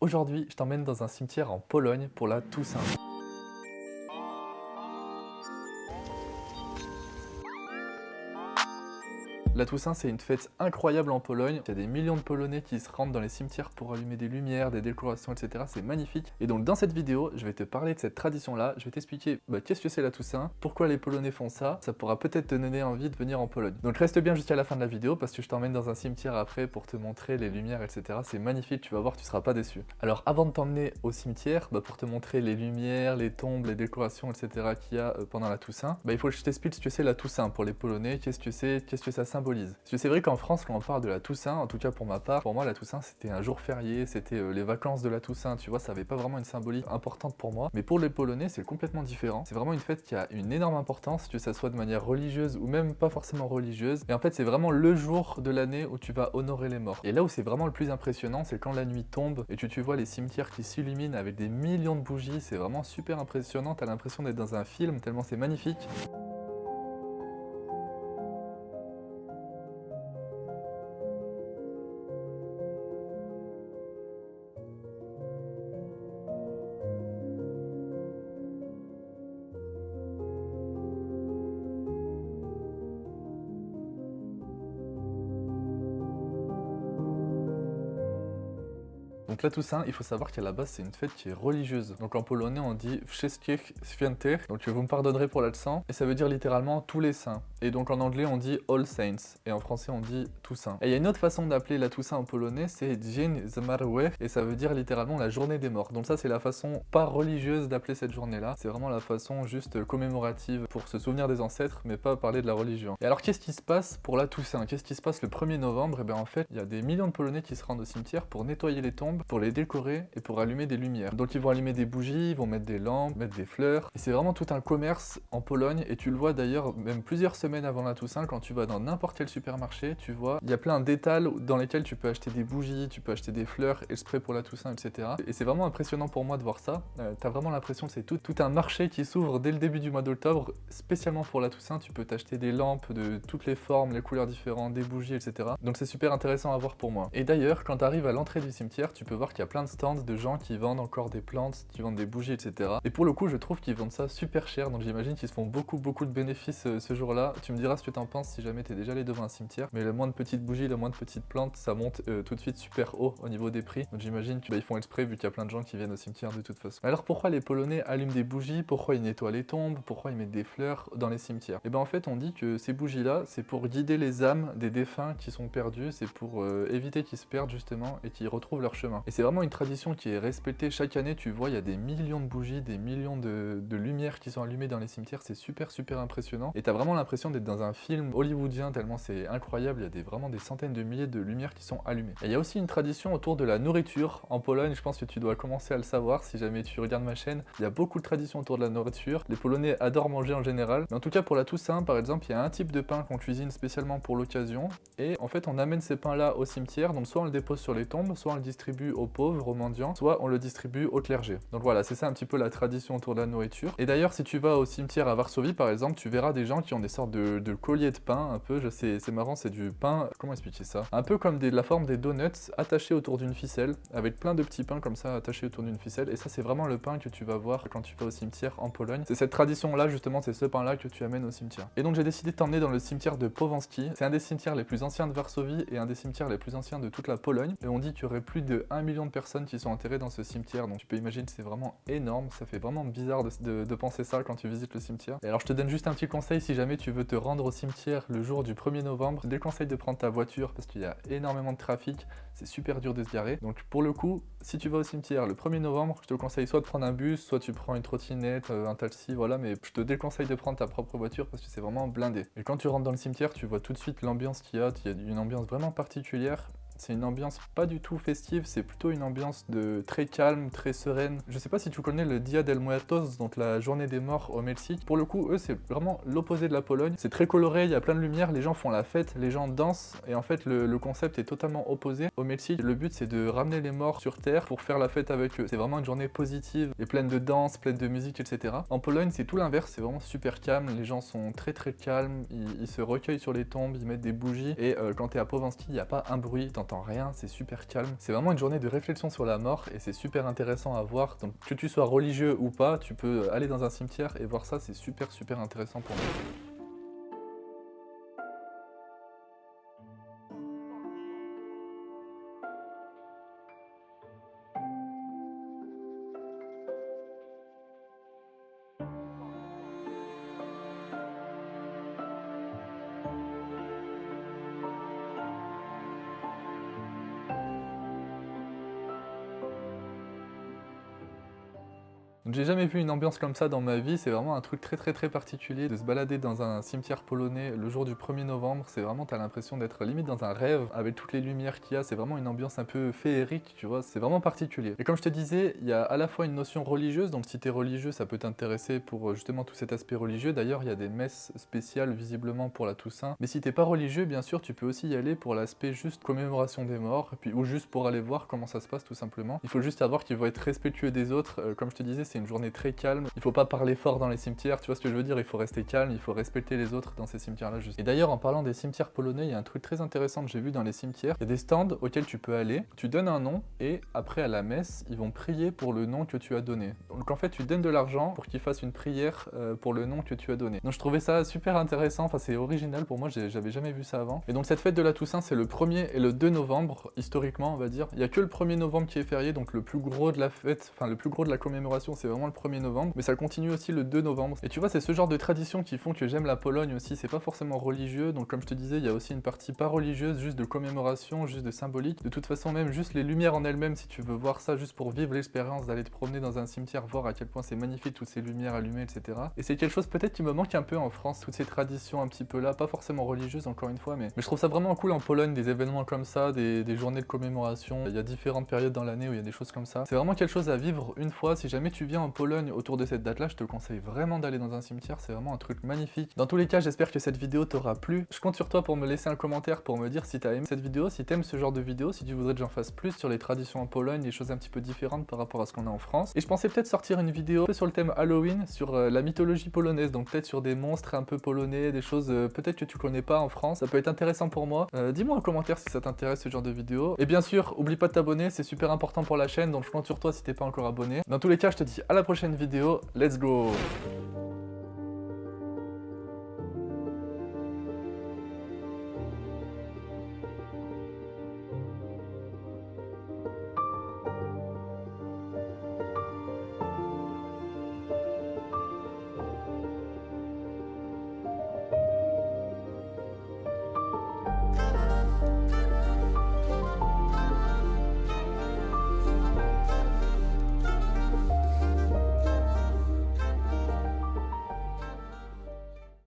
Aujourd'hui, je t'emmène dans un cimetière en Pologne pour la Toussaint. La Toussaint, c'est une fête incroyable en Pologne. Il y a des millions de Polonais qui se rendent dans les cimetières pour allumer des lumières, des décorations, etc. C'est magnifique. Et donc dans cette vidéo, je vais te parler de cette tradition-là. Je vais t'expliquer qu'est-ce que c'est la Toussaint, pourquoi les Polonais font ça. Ça pourra peut-être te donner envie de venir en Pologne. Donc reste bien jusqu'à la fin de la vidéo parce que je t'emmène dans un cimetière après pour te montrer les lumières, etc. C'est magnifique, tu vas voir, tu seras pas déçu. Alors avant de t'emmener au cimetière, pour te montrer les lumières, les tombes, les décorations, etc. qu'il y a pendant la Toussaint, il faut que je t'explique ce que c'est la Toussaint pour les Polonais, qu'est-ce que c'est, qu'est-ce que ça symbolise. Parce que c'est vrai qu'en France, quand on parle de la Toussaint, en tout cas pour ma part, pour moi la Toussaint c'était un jour férié, c'était les vacances de la Toussaint, tu vois, ça avait pas vraiment une symbolique importante pour moi. Mais pour les Polonais, c'est complètement différent. C'est vraiment une fête qui a une énorme importance, que ça soit de manière religieuse ou même pas forcément religieuse. Et en fait, c'est vraiment le jour de l'année où tu vas honorer les morts. Et là où c'est vraiment le plus impressionnant, c'est quand la nuit tombe et que tu vois les cimetières qui s'illuminent avec des millions de bougies. C'est vraiment super impressionnant, t'as l'impression d'être dans un film tellement c'est magnifique. Donc la Toussaint, il faut savoir qu'à la base c'est une fête qui est religieuse. Donc en polonais on dit Wszystkich Świętych, donc vous me pardonnerez pour l'accent, et ça veut dire littéralement tous les saints. Et donc en anglais on dit All Saints, et en français on dit Toussaint. Et il y a une autre façon d'appeler la Toussaint en polonais, c'est Dzień Zmarłych, et ça veut dire littéralement la journée des morts. Donc ça c'est la façon pas religieuse d'appeler cette journée-là, c'est vraiment la façon juste commémorative pour se souvenir des ancêtres, mais pas parler de la religion. Et alors qu'est-ce qui se passe pour la Toussaint? Qu'est-ce qui se passe le 1er novembre? Et bien en fait, il y a des millions de Polonais qui se rendent au cimetière pour nettoyer les tombes, pour les décorer et pour allumer des lumières. Donc ils vont allumer des bougies, ils vont mettre des lampes, mettre des fleurs. Et c'est vraiment tout un commerce en Pologne, et tu le vois d'ailleurs même plusieurs semaines avant la Toussaint, quand tu vas dans n'importe quel supermarché, tu vois, il y a plein d'étals dans lesquels tu peux acheter des bougies, tu peux acheter des fleurs, et le spray pour la Toussaint, etc. Et c'est vraiment impressionnant pour moi de voir ça. T'as vraiment l'impression que c'est tout un marché qui s'ouvre dès le début du mois d'octobre, spécialement pour la Toussaint. Tu peux t'acheter des lampes de toutes les formes, les couleurs différentes, des bougies, etc. Donc c'est super intéressant à voir pour moi. Et d'ailleurs, quand tu arrives à l'entrée du cimetière, tu peux voir qu'il y a plein de stands de gens qui vendent encore des plantes, qui vendent des bougies, etc. Et pour le coup, je trouve qu'ils vendent ça super cher, donc j'imagine qu'ils se font beaucoup de bénéfices ce jour-là. Tu me diras ce que t'en penses si jamais t'es déjà allé devant un cimetière, mais le moins de petites bougies, le moins de petites plantes, ça monte tout de suite super haut au niveau des prix. Donc j'imagine qu'ils font exprès vu qu'il y a plein de gens qui viennent au cimetière de toute façon. Alors pourquoi les Polonais allument des bougies? Pourquoi ils nettoient les tombes? Pourquoi ils mettent des fleurs dans les cimetières? Et ben en fait, on dit que ces bougies-là, c'est pour guider les âmes des défunts qui sont perdus, c'est pour éviter qu'ils se perdent justement et qu'ils retrouvent leur chemin. Et c'est vraiment une tradition qui est respectée chaque année. Tu vois, il y a des millions de bougies, des millions de lumières qui sont allumées dans les cimetières. C'est super impressionnant. Et t'as vraiment l'impression d'être dans un film hollywoodien tellement c'est incroyable. Il y a vraiment des centaines de milliers de lumières qui sont allumées. Et il y a aussi une tradition autour de la nourriture en Pologne. Je pense que tu dois commencer à le savoir si jamais tu regardes ma chaîne. Il y a beaucoup de traditions autour de la nourriture. Les Polonais adorent manger en général. Mais en tout cas pour la Toussaint, par exemple, il y a un type de pain qu'on cuisine spécialement pour l'occasion. Et en fait, on amène ces pains-là au cimetière. Donc soit on le dépose sur les tombes, soit on le distribue aux pauvres, aux mendiants, soit on le distribue au clergé. Donc voilà, c'est ça un petit peu la tradition autour de la nourriture. Et d'ailleurs, si tu vas au cimetière à Varsovie, par exemple, tu verras des gens qui ont des sortes de colliers de pain, un peu, je sais, c'est marrant, c'est du pain, comment expliquer ça? Un peu comme la forme des donuts attachés autour d'une ficelle, avec plein de petits pains comme ça attachés autour d'une ficelle. Et ça, c'est vraiment le pain que tu vas voir quand tu vas au cimetière en Pologne. C'est cette tradition-là, justement, c'est ce pain-là que tu amènes au cimetière. Et donc j'ai décidé de t'emmener dans le cimetière de Powązki. C'est un des cimetières les plus anciens de Varsovie et un des cimetières les plus anciens de toute la Pologne. Et on dit qu'il y aurait plus de 1 million de personnes qui sont enterrées dans ce cimetière. Donc tu peux imaginer, c'est vraiment énorme. Ça fait vraiment bizarre de penser ça quand tu visites le cimetière. Et alors je te donne juste un petit conseil, si jamais tu veux te rendre au cimetière le jour du 1er novembre, je te déconseille de prendre ta voiture parce qu'il y a énormément de trafic, c'est super dur de se garer. Donc pour le coup, si tu vas au cimetière le 1er novembre, je te conseille soit de prendre un bus, soit tu prends une trottinette, un taxi, voilà, mais je te déconseille de prendre ta propre voiture parce que c'est vraiment blindé. Et quand tu rentres dans le cimetière, tu vois tout de suite l'ambiance qu'il y a, il y a une ambiance vraiment particulière. C'est une ambiance pas du tout festive, c'est plutôt une ambiance de très calme, très sereine. Je sais pas si tu connais le Dia del Muertos, donc la journée des morts au Mexique. Pour le coup, eux, c'est vraiment l'opposé de la Pologne. C'est très coloré, il y a plein de lumière, les gens font la fête, les gens dansent, et en fait, le concept est totalement opposé. Au Mexique, le but, c'est de ramener les morts sur Terre pour faire la fête avec eux. C'est vraiment une journée positive, et pleine de danse, pleine de musique, etc. En Pologne, c'est tout l'inverse, c'est vraiment super calme, les gens sont très calmes, ils se recueillent sur les tombes, ils mettent des bougies, et quand t'es à Powązki, il n'y a pas un bruit, t'entends t'entends rien, c'est super calme. C'est vraiment une journée de réflexion sur la mort et c'est super intéressant à voir. Donc que tu sois religieux ou pas, tu peux aller dans un cimetière et voir ça, c'est super intéressant pour moi. Donc j'ai jamais vu une ambiance comme ça dans ma vie, c'est vraiment un truc très particulier de se balader dans un cimetière polonais le jour du 1er novembre, c'est vraiment, t'as l'impression d'être limite dans un rêve avec toutes les lumières qu'il y a, c'est vraiment une ambiance un peu féerique, tu vois, c'est vraiment particulier. Et comme je te disais, il y a à la fois une notion religieuse, donc si t'es religieux, ça peut t'intéresser pour justement tout cet aspect religieux, d'ailleurs il y a des messes spéciales visiblement pour la Toussaint, mais si t'es pas religieux, bien sûr, tu peux aussi y aller pour l'aspect juste commémoration des morts, puis, ou juste pour aller voir comment ça se passe tout simplement. Il faut juste savoir qu'il faut être respectueux des autres, comme je te disais, c'est une journée très calme, il faut pas parler fort dans les cimetières, tu vois ce que je veux dire, il faut rester calme, il faut respecter les autres dans ces cimetières-là juste. Et d'ailleurs, en parlant des cimetières polonais, il y a un truc très intéressant que j'ai vu dans les cimetières, il y a des stands auxquels tu peux aller, tu donnes un nom, et après à la messe, ils vont prier pour le nom que tu as donné. Donc en fait, tu donnes de l'argent pour qu'ils fassent une prière pour le nom que tu as donné. Donc je trouvais ça super intéressant, enfin c'est original pour moi, j'avais jamais vu ça avant. Et donc cette fête de la Toussaint, c'est le 1er et le 2 novembre, historiquement on va dire. Il y a que le 1er novembre qui est férié, donc le plus gros de la fête, enfin le plus gros de la commémoration, c'est vraiment le 1er novembre, mais ça continue aussi le 2 novembre. Et tu vois, c'est ce genre de traditions qui font que j'aime la Pologne aussi, c'est pas forcément religieux, donc comme je te disais, il y a aussi une partie pas religieuse, juste de commémoration, juste de symbolique. De toute façon, même juste les lumières en elles-mêmes, si tu veux voir ça, juste pour vivre l'expérience d'aller te promener dans un cimetière, voir à quel point c'est magnifique, toutes ces lumières allumées, etc. Et c'est quelque chose peut-être qui me manque un peu en France, toutes ces traditions un petit peu là, pas forcément religieuses encore une fois, mais je trouve ça vraiment cool en Pologne, des événements comme ça, des journées de commémoration. Il y a différentes périodes dans l'année où il y a des choses comme ça. C'est vraiment quelque chose à vivre une fois. Si jamais tu viens en Pologne autour de cette date-là, je te conseille vraiment d'aller dans un cimetière, c'est vraiment un truc magnifique. Dans tous les cas, j'espère que cette vidéo t'aura plu. Je compte sur toi pour me laisser un commentaire pour me dire si t'as aimé cette vidéo, si t'aimes ce genre de vidéo, si tu voudrais que j'en fasse plus sur les traditions en Pologne, des choses un petit peu différentes par rapport à ce qu'on a en France. Et je pensais peut-être sortir une vidéo un peu sur le thème Halloween, sur la mythologie polonaise, donc peut-être sur des monstres un peu polonais, des choses peut-être que tu connais pas en France. Ça peut être intéressant pour moi. Dis-moi en commentaire si ça t'intéresse ce genre de vidéo. Et bien sûr, oublie pas de t'abonner, c'est super important pour la chaîne, donc je compte sur toi si t'es pas encore abonné. Dans tous les cas, je te dis à la prochaine vidéo. Let's go!